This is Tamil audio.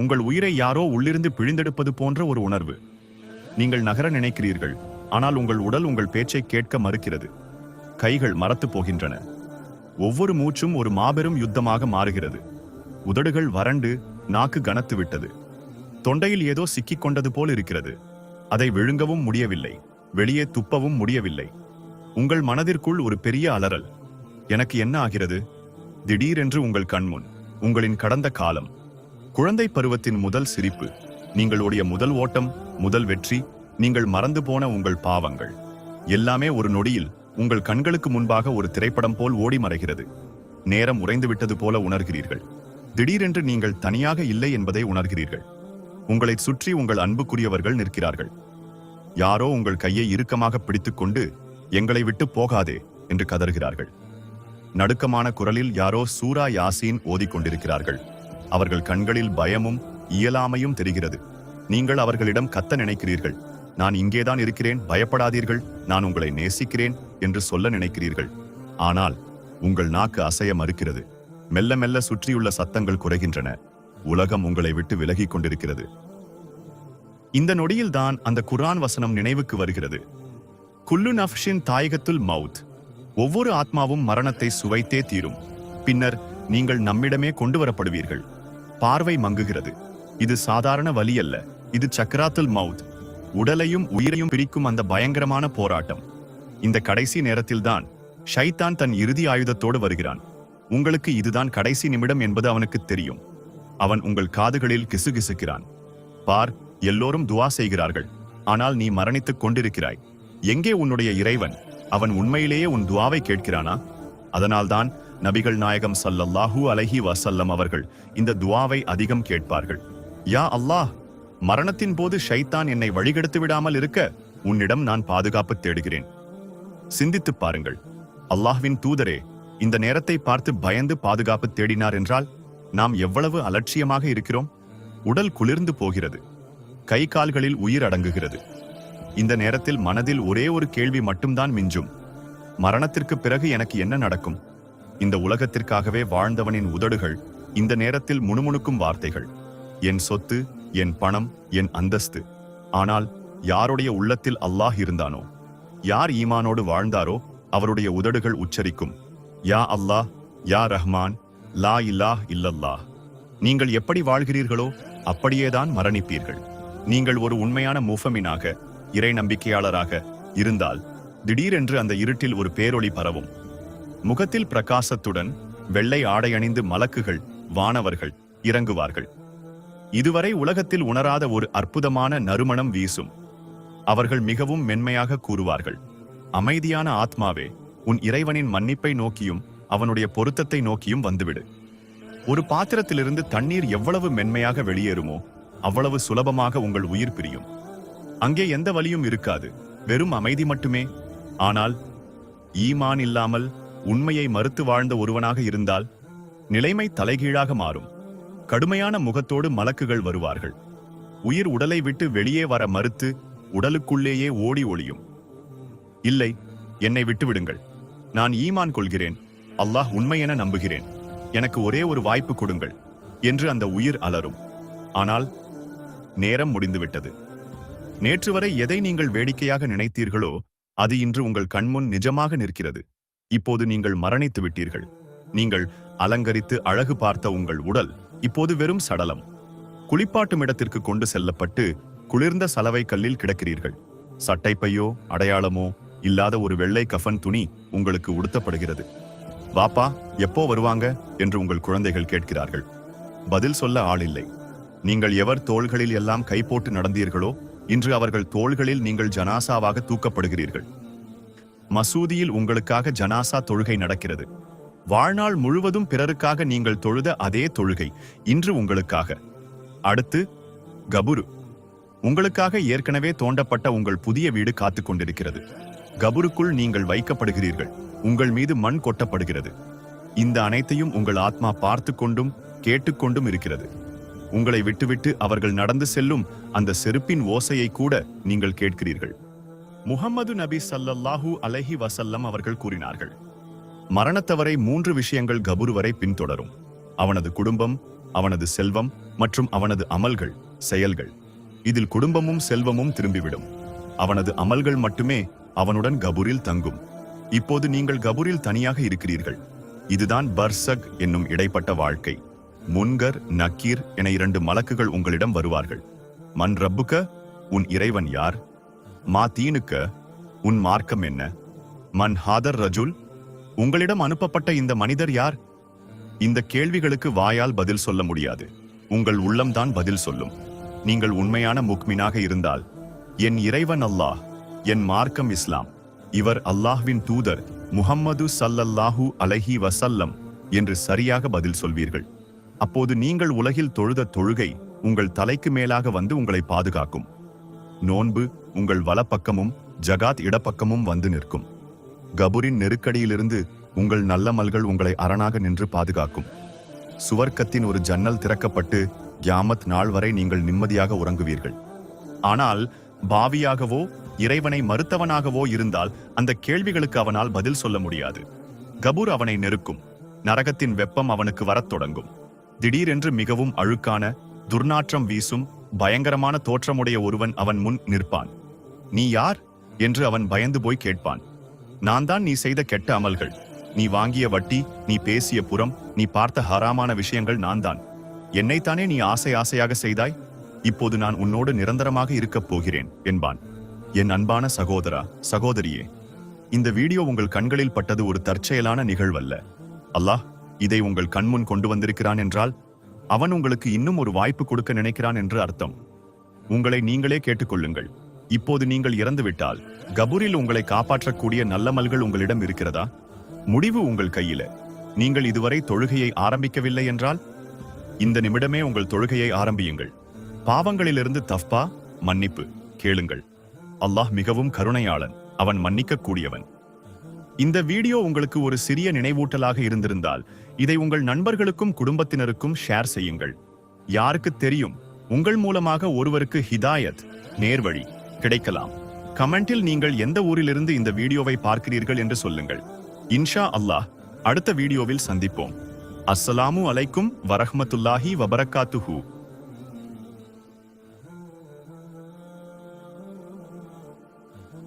உங்கள் உயிரை யாரோ உள்ளிருந்து பிழிந்தெடுப்பது போன்ற ஒரு உணர்வு. நீங்கள் நகர நினைக்கிறீர்கள், ஆனால் உங்கள் உடல் உங்கள் பேச்சை கேட்க மறுக்கிறது. கைகள் மரத்து போகின்றன. ஒவ்வொரு மூச்சும் ஒரு மாபெரும் யுத்தமாக மாறுகிறது. உதடுகள் வறண்டு, நாக்கு கனத்து விட்டது. தொண்டையில் ஏதோ சிக்கிக் கொண்டது போல் இருக்கிறது. அதை விழுங்கவும் முடியவில்லை, வெளியே துப்பவும் முடியவில்லை. உங்கள் மனதிற்குள் ஒரு பெரிய அலறல். எனக்கு என்ன ஆகிறது? திடீரென்று உங்கள் கண்முன் உங்களின் கடந்த காலம், குழந்தை பருவத்தின் முதல் சிரிப்பு, நீங்கள் ஓடிய முதல் ஓட்டம், முதல் வெற்றி, நீங்கள் மறந்து போன உங்கள் பாவங்கள் எல்லாமே ஒரு நொடியில் உங்கள் கண்களுக்கு முன்பாக ஒரு திரைப்படம் போல் ஓடி மறைகிறது. நேரம் உறைந்து விட்டது போல உணர்கிறீர்கள். திடீரென்று நீங்கள் தனியாக இல்லை என்பதை உணர்கிறீர்கள். உங்களை சுற்றி உங்கள் அன்புக்குரியவர்கள் நிற்கிறார்கள். யாரோ உங்கள் கையை இறுக்கமாக பிடித்துக்கொண்டு, எங்களை விட்டு போகாதே என்று கதறுகிறார்கள். நடுக்கமான குரலில் யாரோ சூரா யாசீன் ஓதிக்கொண்டிருக்கிறார்கள். அவர்கள் கண்களில் பயமும் இயலாமையும் தெரிகிறது. நீங்கள் அவர்களிடம் கத்த நினைக்கிறீர்கள். நான் இங்கேதான் இருக்கிறேன், பயப்படாதீர்கள், நான் உங்களை நேசிக்கிறேன் என்று சொல்ல நினைக்கிறீர்கள். ஆனால் உங்கள் நாக்கு அசைய மறுக்கிறது. மெல்ல மெல்ல சுற்றியுள்ள சத்தங்கள் குறைகின்றன. உலகம் உங்களை விட்டு விலகிக் கொண்டிருக்கிறது. இந்த நொடியில்தான் அந்த குர்ஆன் வசனம் நினைவுக்கு வருகிறது. குல்லு நஃப்ஷின் தாயகத்துல் மவுத். ஒவ்வொரு ஆத்மாவும் மரணத்தை சுவைத்தே தீரும். பின்னர் நீங்கள் நம்மிடமே கொண்டு வரப்படுவீர்கள். பார்வை மங்குகிறது. இது சாதாரண வலி அல்ல, இது சக்ராத்துல் மவுத், உடலையும் உயிரையும் பிரிக்கும் அந்த பயங்கரமான போராட்டம். இந்த கடைசி நேரத்தில்தான் ஷைத்தான் தன் இறுதி ஆயுதத்தோடு வருகிறான். உங்களுக்கு இதுதான் கடைசி நிமிடம் என்பது அவனுக்கு தெரியும். அவன் உங்கள் காதுகளில் கிசுகிசுக்கிறான். பார், எல்லோரும் துவா செய்கிறார்கள், ஆனால் நீ மரணித்துக் கொண்டிருக்கிறாய். எங்கே உன்னுடைய இறைவன்? அவன் உண்மையிலேயே உன் துவாவை கேட்கிறானா? அதனால்தான் நபிகள் நாயகம் ஸல்லல்லாஹு அலைஹி வஸல்லம் அவர்கள் இந்த துவாவை அதிகம் கேட்பார்கள். யா அல்லாஹ், மரணத்தின் போது ஷைத்தான் என்னை வழிகெடுத்து விடாமல் இருக்க உன்னிடம் நான் பாதுகாப்பு தேடுகிறேன். சிந்தித்துப் பாருங்கள். அல்லாஹ்வின் தூதரே இந்த நேரத்தை பார்த்து பயந்து பாதுகாப்பு தேடினார் என்றால் நாம் எவ்வளவு அலட்சியமாக இருக்கிறோம். உடல் குளிர்ந்து போகிறது. கை கால்களில் உயிர் அடங்குகிறது. இந்த நேரத்தில் மனதில் ஒரே ஒரு கேள்வி மட்டும்தான் மிஞ்சும். மரணத்திற்கு பிறகு எனக்கு என்ன நடக்கும்? இந்த உலகத்திற்காகவே வாழ்ந்தவனின் உதடுகள் இந்த நேரத்தில் முணுமுணுக்கும் வார்த்தைகள். என் சொத்து, என் பணம், என் அந்தஸ்து. ஆனால் யாருடைய உள்ளத்தில் அல்லாஹ் இருந்தானோ, யார் ஈமானோடு வாழ்ந்தாரோ அவருடைய உதடுகள் உச்சரிக்கும், யா அல்லாஹ், யா ரஹ்மான், லா இலாஹ் இல்லல்லாஹ். நீங்கள் எப்படி வாழ்கிறீர்களோ அப்படியேதான் மரணிப்பீர்கள். நீங்கள் ஒரு உண்மையான முஃமினாக, இறை நம்பிக்கையாளராக இருந்தால் திடீரென்று அந்த இருட்டில் ஒரு பேரொளி பரவும். முகத்தில் பிரகாசத்துடன் வெள்ளை ஆடை அணிந்து மலக்குகள், வானவர்கள் இறங்குவார்கள். இதுவரை உலகத்தில் உணராத ஒரு அற்புதமான நறுமணம் வீசும். அவர்கள் மிகவும் மென்மையாக கூறுவார்கள், அமைதியான ஆத்மாவே, உன் இறைவனின் மன்னிப்பை நோக்கியும் அவனுடைய பொருத்தத்தை நோக்கியும் வந்துவிடு. ஒரு பாத்திரத்திலிருந்து தண்ணீர் எவ்வளவு மென்மையாக வெளியேறுமோ அவ்வளவு சுலபமாக உங்கள் உயிர் பிரியும். அங்கே எந்த வலியும் இருக்காது, வெறும் அமைதி மட்டுமே. ஆனால் ஈமான் இல்லாமல் உண்மையை மறுத்து வாழ்ந்த ஒருவனாக இருந்தால் நிலைமை தலைகீழாக மாறும். கடுமையான முகத்தோடு மலக்குகள் வருவார்கள். உயிர் உடலை விட்டு வெளியே வர மறுத்து உடலுக்குள்ளேயே ஓடி ஒளியும். இல்லை, என்னை விட்டுவிடுங்கள், நான் ஈமான் கொள்கிறேன், அல்லாஹ் உண்மை என நம்புகிறேன், எனக்கு ஒரே ஒரு வாய்ப்பு கொடுங்கள் என்று அந்த உயிர் அலரும். ஆனால் நேரம் முடிந்துவிட்டது. நேற்று வரை எதை நீங்கள் வேடிக்கையாக நினைத்தீர்களோ அது இன்று உங்கள் கண்முன் நிஜமாக நிற்கிறது. இப்போது நீங்கள் மரணித்து விட்டீர்கள். நீங்கள் அலங்கரித்து அழகு பார்த்த உங்கள் உடல் இப்போது வெறும் சடலம். குளிப்பாட்டும் இடத்திற்கு கொண்டு செல்லப்பட்டு குளிர்ந்த சலவை கல்லில் கிடக்கிறீர்கள். சட்டைப்பையோ அடையாளமோ இல்லாத ஒரு வெள்ளை கஃன் துணி உங்களுக்கு உடுத்தப்படுகிறது. வாப்பா, எப்போ வருவாங்க என்று உங்கள் குழந்தைகள் கேட்கிறார்கள். பதில் சொல்ல ஆள் இல்லை. நீங்கள் எவர் தோள்களில் எல்லாம் கை போட்டு நடந்தீர்களோ இன்று அவர்கள் தோள்களில் நீங்கள் ஜனாசாவாக தூக்கப்படுகிறீர்கள். மசூதியில் உங்களுக்காக ஜனாசா தொழுகை நடக்கிறது. வாழ்நாள் முழுவதும் பிறருக்காக நீங்கள் தொழுத அதே தொழுகை இன்று உங்களுக்காக. அடுத்து கபுரு. உங்களுக்காக ஏற்கனவே தோண்டப்பட்ட உங்கள் புதிய வீடு காத்துக் கொண்டிருக்கிறது. கபுருக்குள் நீங்கள் வைக்கப்படுகிறீர்கள். உங்கள் மீது மண் கொட்டப்படுகிறது. இந்த அனைத்தையும் உங்கள் ஆத்மா பார்த்து கொண்டும் கேட்டுக்கொண்டும் இருக்கிறது. உங்களை விட்டுவிட்டு அவர்கள் நடந்து செல்லும் அந்த செருப்பின் ஓசையை கூட நீங்கள் கேட்கிறீர்கள். முஹம்மது நபி ஸல்லல்லாஹு அலைஹி வஸல்லம் அவர்கள் கூறினார்கள், மரணத்தவரை 3 விஷயங்கள் கபுரு வரை பின்தொடரும். அவனது குடும்பம், அவனது செல்வம் மற்றும் அவனது அமல்கள், செயல்கள். இதில் குடும்பமும் செல்வமும் திரும்பிவிடும். அவனது அமல்கள் மட்டுமே அவனுடன் கபூரில் தங்கும். இப்போது நீங்கள் கபூரில் தனியாக இருக்கிறீர்கள். இதுதான் பர்சக் என்னும் இடைப்பட்ட வாழ்க்கை. முன்கர், நக்கீர் என 2 மலக்குகள் உங்களிடம் வருவார்கள். மன் ரப்புக்க, உன் இறைவன் யார்? மா தீனுக்க, உன் மார்க்கம் என்ன? மன் ஹாதர் ரஜுல், உங்களிடம் அனுப்பப்பட்ட இந்த மனிதர் யார்? இந்த கேள்விகளுக்கு வாயால் பதில் சொல்ல முடியாது. உங்கள் உள்ளம்தான் பதில் சொல்லும். நீங்கள் உண்மையான முக்மினாக இருந்தால், என் இறைவன் அல்லாஹ், என் மார்க்கம் இஸ்லாம், இவர் அல்லாஹ்வின் தூதர் முஹம்மது ஸல்லல்லாஹு அலைஹி வஸல்லம் என்று சரியாக பதில் சொல்வீர்கள். அப்போது நீங்கள் உலகில் தொழுத தொழுகை உங்கள் தலைக்கு மேலாக வந்து உங்களை பாதுகாக்கும். நோன்பு உங்கள் வலப்பக்கமும் ஜகாத் இடப்பக்கமும் வந்து நிற்கும். கபூரின் நெருக்கடியிலிருந்து உங்கள் நல்லமல்கள் உங்களை அரணாக நின்று பாதுகாக்கும். சுவர்க்கத்தின் ஒரு ஜன்னல் திறக்கப்பட்டு கியாமத் நாள் வரை நீங்கள் நிம்மதியாக உறங்குவீர்கள். ஆனால் பாவியாகவோ இறைவனை மறுத்தவனாகவோ இருந்தால் அந்த கேள்விகளுக்கு அவனால் பதில் சொல்ல முடியாது. கபூர் அவனை நெருக்கும். நரகத்தின் வெப்பம் அவனுக்கு வரத் தொடங்கும். திடீரென்று மிகவும் அழுக்கான, துர்நாற்றம் வீசும், பயங்கரமான தோற்றமுடைய ஒருவன் அவன் முன் நிற்பான். நீ யார் என்று அவன் பயந்து போய் கேட்பான். நான் தான் நீ செய்த கெட்ட அமல்கள், நீ வாங்கிய வட்டி, நீ பேசிய புறம், நீ பார்த்த ஹராமான விஷயங்கள் நான் தான். என்னைத்தானே நீ ஆசை ஆசையாக செய்தாய்? இப்போது நான் உன்னோடு நிரந்தரமாக இருக்கப் போகிறேன் என்பான். என் அன்பான சகோதரா, சகோதரியே, இந்த வீடியோ உங்கள் கண்களில் பட்டது ஒரு தற்செயலான நிகழ்வல்ல. அல்லாஹ் இதை உங்கள் கண்முன் கொண்டு வந்திருக்கிறான் என்றால் அவன் உங்களுக்கு இன்னும் ஒரு வாய்ப்பு கொடுக்க நினைக்கிறான் என்று அர்த்தம். உங்களை நீங்களே கேட்டுக்கொள்ளுங்கள். இப்போது நீங்கள் இறந்துவிட்டால் கபூரில் உங்களை காப்பாற்றக்கூடிய நல்லமல்கள் உங்களிடம் இருக்கிறதா? முடிவு உங்கள் கையில. நீங்கள் இதுவரை தொழுகையை ஆரம்பிக்கவில்லை என்றால் இந்த நிமிடமே உங்கள் தொழுகையை ஆரம்பியுங்கள். பாவங்களிலிருந்து தஃபா, மன்னிப்பு கேளுங்கள். அல்லாஹ் மிகவும் கருணையாளன், அவன் மன்னிக்க கூடியவன். இந்த வீடியோ உங்களுக்கு ஒரு சிறிய நினைவூட்டலாக இருந்திருந்தால் இதை உங்கள் நண்பர்களுக்கும் குடும்பத்தினருக்கும் ஷேர் செய்யுங்கள். யாருக்கு தெரியும், உங்கள் மூலமாக ஒருவருக்கு ஹிதாயத், நேர்வழி கிடைக்கலாம். கமெண்டில் நீங்கள் எந்த ஊரிலிருந்து இந்த வீடியோவை பார்க்கிறீர்கள் என்று சொல்லுங்கள். இன்ஷா அல்லாஹ் அடுத்த வீடியோவில் சந்திப்போம். அஸ்ஸலாமு அலைக்கும் வரஹ்மத்துல்லாஹி வபரகாத்துஹு.